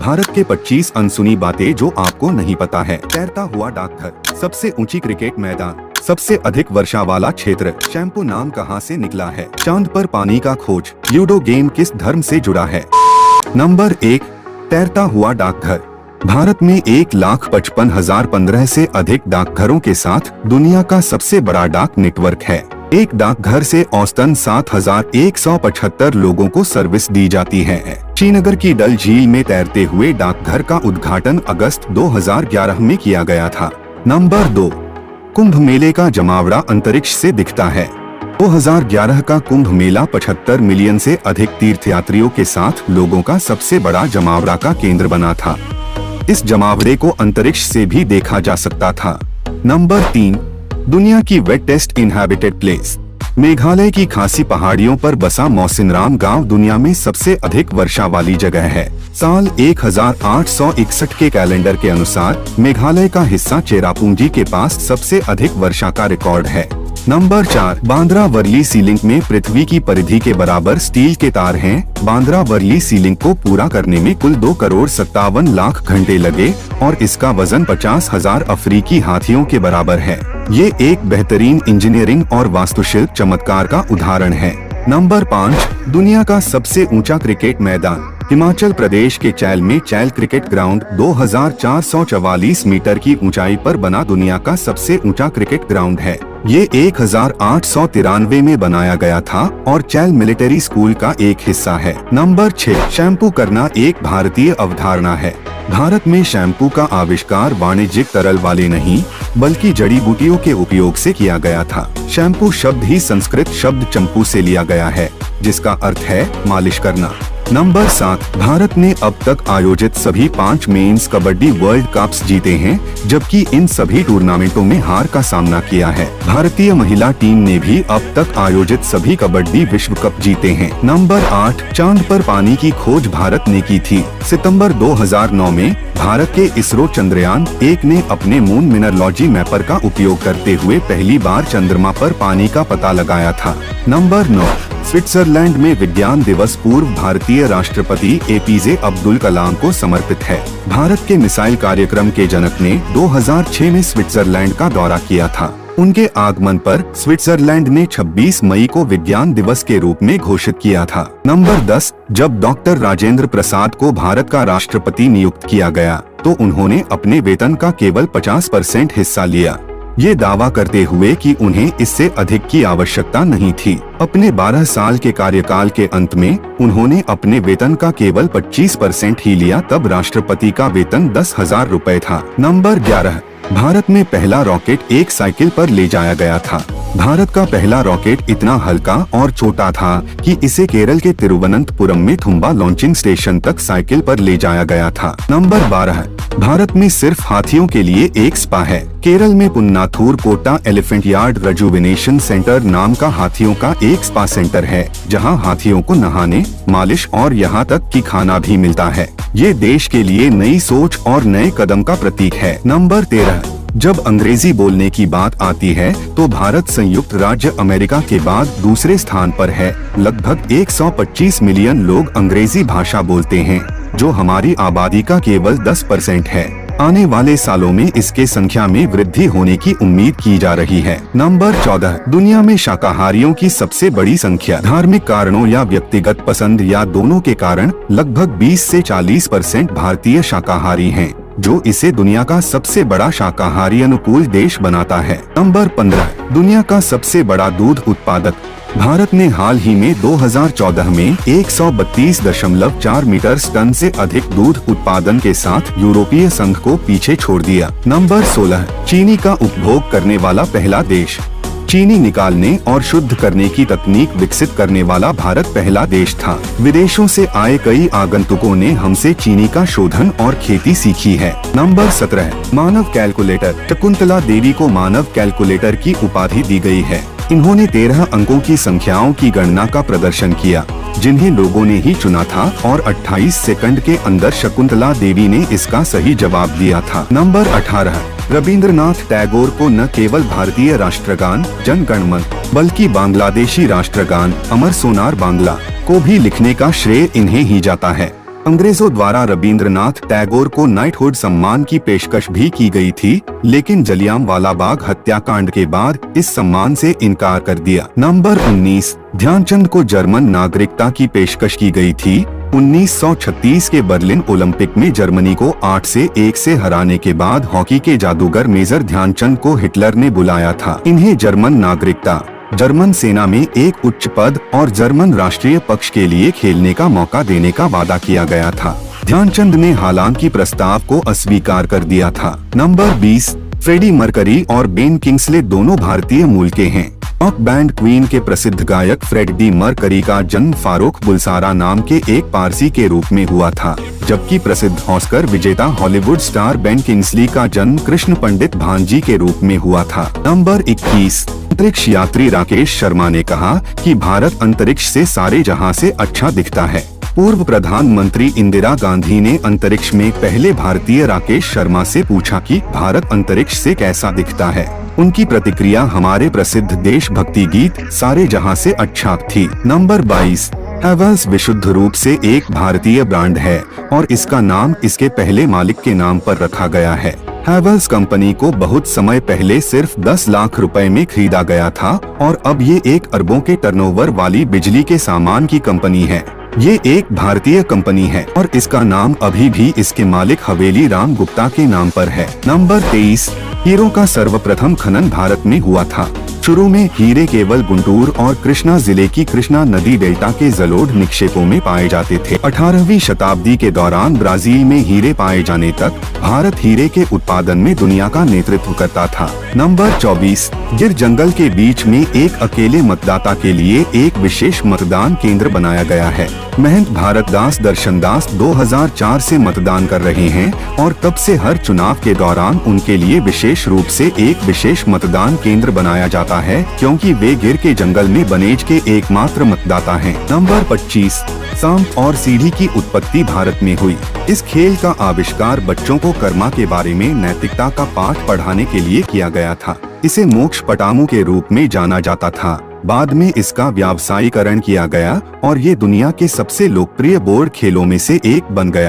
भारत के 25 अनसुनी बातें जो आपको नहीं पता है। तैरता हुआ डाकघर, सबसे ऊंची क्रिकेट मैदान, सबसे अधिक वर्षा वाला क्षेत्र, शैम्पू नाम कहां से निकला है, चांद पर पानी का खोज, ल्यूडो गेम किस धर्म से जुड़ा है। नंबर 1, तैरता हुआ डाकघर। भारत में 1,55,015 से अधिक डाकघरों के साथ दुनिया का सबसे बड़ा डाक नेटवर्क है। एक डाकघर से औसतन 7,175 लोगों को सर्विस दी जाती है। श्रीनगर की डल झील में तैरते हुए डाकघर का उद्घाटन अगस्त 2011 में किया गया था। नंबर 2, कुंभ मेले का जमावड़ा अंतरिक्ष से दिखता है। 2011 का कुंभ मेला 75 मिलियन से अधिक तीर्थयात्रियों के साथ लोगों का सबसे बड़ा जमावड़ा का केंद्र बना था। इस जमावड़े को अंतरिक्ष से भी देखा जा सकता था। नंबर 3, दुनिया की वेटेस्ट इनहैबिटेड प्लेस। मेघालय की खासी पहाड़ियों पर बसा मौसिनराम गांव दुनिया में सबसे अधिक वर्षा वाली जगह है। साल 1861 के कैलेंडर के अनुसार मेघालय का हिस्सा चेरापूंजी के पास सबसे अधिक वर्षा का रिकॉर्ड है। नंबर 4, बांद्रा वर्ली सी लिंक में पृथ्वी की परिधि के बराबर स्टील के तार हैं। बांद्रा वर्ली सी लिंक को पूरा करने में कुल 2,57,00,000 घंटे लगे और इसका वजन 50,000 अफ्रीकी हाथियों के बराबर है। ये एक बेहतरीन इंजीनियरिंग और वास्तुशिल्प चमत्कार का उदाहरण है। नंबर 5, दुनिया का सबसे ऊंचा क्रिकेट मैदान। हिमाचल प्रदेश के चैल में चैल क्रिकेट ग्राउंड 2,444 मीटर की ऊंचाई पर बना दुनिया का सबसे ऊंचा क्रिकेट ग्राउंड है। ये 1893 में बनाया गया था और चैल मिलिट्री स्कूल का एक हिस्सा है। नंबर 6, शैम्पू करना एक भारतीय अवधारणा है। भारत में शैम्पू का आविष्कार वाणिज्यिक तरल वाले नहीं बल्कि जड़ी बूटियों के उपयोग से किया गया था। शैम्पू शब्द ही संस्कृत शब्द चंपू से लिया गया है, जिसका अर्थ है मालिश करना। नंबर 7, भारत ने अब तक आयोजित सभी 5 मेंस कबड्डी वर्ल्ड कप्स जीते हैं, जबकि इन सभी टूर्नामेंटों में हार का सामना किया है। भारतीय महिला टीम ने भी अब तक आयोजित सभी कबड्डी विश्व कप जीते हैं। नंबर 8, चांद पर पानी की खोज भारत ने की थी। सितंबर 2009 में भारत के इसरो चंद्रयान 1 ने अपने मून मिनरलॉजी मैपर का उपयोग करते हुए पहली बार चंद्रमा पर पानी का पता लगाया था। नंबर 9, स्विट्जरलैंड में विज्ञान दिवस पूर्व भारतीय राष्ट्रपति APJ अब्दुल कलाम को समर्पित है। भारत के मिसाइल कार्यक्रम के जनक ने 2006 में स्विट्जरलैंड का दौरा किया था। उनके आगमन पर स्विट्जरलैंड ने 26 मई को विज्ञान दिवस के रूप में घोषित किया था। नंबर 10, जब डॉक्टर राजेंद्र प्रसाद को भारत का राष्ट्रपति नियुक्त किया गया तो उन्होंने अपने वेतन का केवल 50% हिस्सा लिया, ये दावा करते हुए कि उन्हें इससे अधिक की आवश्यकता नहीं थी। अपने 12 साल के कार्यकाल के अंत में उन्होंने अपने वेतन का केवल 25% ही लिया, तब राष्ट्रपति का वेतन 10,000 रुपए था। नंबर 11, भारत में पहला रॉकेट एक साइकिल पर ले जाया गया था। भारत का पहला रॉकेट इतना हल्का और छोटा था कि इसे केरल के तिरुवनंतपुरम में थुम्बा लॉन्चिंग स्टेशन तक साइकिल पर ले जाया गया था। नंबर 12, भारत में सिर्फ हाथियों के लिए एक स्पा है। केरल में Punnathur Kotta elephant yard rejuvenation centre नाम का हाथियों का एक स्पा सेंटर है, जहां हाथियों को नहाने, मालिश और यहां तक कि खाना भी मिलता है। ये देश के लिए नई सोच और नए कदम का प्रतीक है। नंबर 13, जब अंग्रेजी बोलने की बात आती है तो भारत संयुक्त राज्य अमेरिका के बाद दूसरे स्थान पर है। लगभग 125 मिलियन लोग अंग्रेजी भाषा बोलते हैं, जो हमारी आबादी का केवल 10% है। आने वाले सालों में इसके संख्या में वृद्धि होने की उम्मीद की जा रही है। नंबर 14, दुनिया में शाकाहारियों की सबसे बड़ी संख्या। धार्मिक कारणों या व्यक्तिगत पसंद या दोनों के कारण लगभग 20 से 40% भारतीय शाकाहारी हैं, जो इसे दुनिया का सबसे बड़ा शाकाहारी अनुकूल देश बनाता है। नंबर 15, दुनिया का सबसे बड़ा दूध उत्पादक। भारत ने हाल ही में 2014 में 132.4 मीटर टन से अधिक दूध उत्पादन के साथ यूरोपीय संघ को पीछे छोड़ दिया। नंबर 16, चीनी का उपभोग करने वाला पहला देश। चीनी निकालने और शुद्ध करने की तकनीक विकसित करने वाला भारत पहला देश था। विदेशों से आए कई आगंतुकों ने हमसे चीनी का शोधन और खेती सीखी है। नंबर 17, मानव कैलकुलेटर। शकुंतला देवी को मानव कैलकुलेटर की उपाधि दी गई है। इन्होंने 13 अंकों की संख्याओं की गणना का प्रदर्शन किया, जिन्हें लोगों ने ही चुना था और 28 सेकंड के अंदर शकुंतला देवी ने इसका सही जवाब दिया था। नंबर 18, रविंद्रनाथ टैगोर को न केवल भारतीय राष्ट्रगान जन गण मन बल्कि बांग्लादेशी राष्ट्रगान अमर सोनार बांग्ला को भी लिखने का श्रेय इन्हें ही जाता है। अंग्रेजों द्वारा रविंद्रनाथ टैगोर को नाइटहुड सम्मान की पेशकश भी की गई थी, लेकिन जलियांवाला बाग हत्याकांड के बाद इस सम्मान से इनकार कर दिया। नंबर 19, ध्यानचंद को जर्मन नागरिकता की पेशकश की गई थी। 1936 के बर्लिन ओलंपिक में जर्मनी को 8-1 से हराने के बाद हॉकी के जादूगर मेजर ध्यानचंद को हिटलर ने बुलाया था। इन्हें जर्मन नागरिकता, जर्मन सेना में एक उच्च पद और जर्मन राष्ट्रीय पक्ष के लिए खेलने का मौका देने का वादा किया गया था। ध्यानचंद ने हालांकि प्रस्ताव को अस्वीकार कर दिया था। नंबर 20, फ्रेडी मर्करी और बेन किंग्सले दोनों भारतीय मूल के हैं। रॉक बैंड क्वीन के प्रसिद्ध गायक फ्रेडी मर्करी का जन्म फारूक बुलसारा नाम के एक पारसी के रूप में हुआ था, जबकि प्रसिद्ध ऑस्कर विजेता हॉलीवुड स्टार बेन किंग्सली का जन्म कृष्ण पंडित भांजी के रूप में हुआ था। नंबर 21, अंतरिक्ष यात्री राकेश शर्मा ने कहा कि भारत अंतरिक्ष से सारे जहां से अच्छा दिखता है। पूर्व प्रधानमंत्री इंदिरा गांधी ने अंतरिक्ष में पहले भारतीय राकेश शर्मा से पूछा कि भारत अंतरिक्ष से कैसा दिखता है। उनकी प्रतिक्रिया हमारे प्रसिद्ध देशभक्ति गीत सारे जहां से अच्छा थी। नंबर 22, हैवेल्स विशुद्ध रूप से एक भारतीय ब्रांड है और इसका नाम इसके पहले मालिक के नाम पर रखा गया है। हैवेल्स कंपनी को बहुत समय पहले सिर्फ 10 लाख रुपए में खरीदा गया था और अब ये 1 अरबों के टर्नओवर वाली बिजली के सामान की कंपनी है। ये एक भारतीय कंपनी है और इसका नाम अभी भी इसके मालिक हवेली राम गुप्ता के नाम पर है। नंबर 23, हीरों का सर्वप्रथम खनन भारत में हुआ था। शुरू में हीरे केवल गुंटूर और कृष्णा जिले की कृष्णा नदी डेल्टा के जलोढ़ निक्षेपों में पाए जाते थे। 18वीं शताब्दी के दौरान ब्राजील में हीरे पाए जाने तक भारत हीरे के उत्पादन में दुनिया का नेतृत्व करता था। नंबर 24, गिर जंगल के बीच में एक अकेले मतदाता के लिए एक विशेष मतदान केंद्र बनाया गया है। महंत भारत दास दर्शनदास 2004 से मतदान कर रहे हैं और तब से हर चुनाव के दौरान उनके लिए विशेष रूप से एक विशेष मतदान केंद्र बनाया जाता है, क्योंकि वे गिर के जंगल में बनेज के एकमात्र मतदाता हैं। नंबर 25, सांप और सीढ़ी की उत्पत्ति भारत में हुई। इस खेल का आविष्कार बच्चों को कर्मा के बारे में नैतिकता का पाठ पढ़ाने के लिए किया गया था। इसे मोक्ष पटामू के रूप में जाना जाता था। बाद में इसका व्यावसायीकरण किया गया और ये दुनिया के सबसे लोकप्रिय बोर्ड खेलों में से एक बन गया।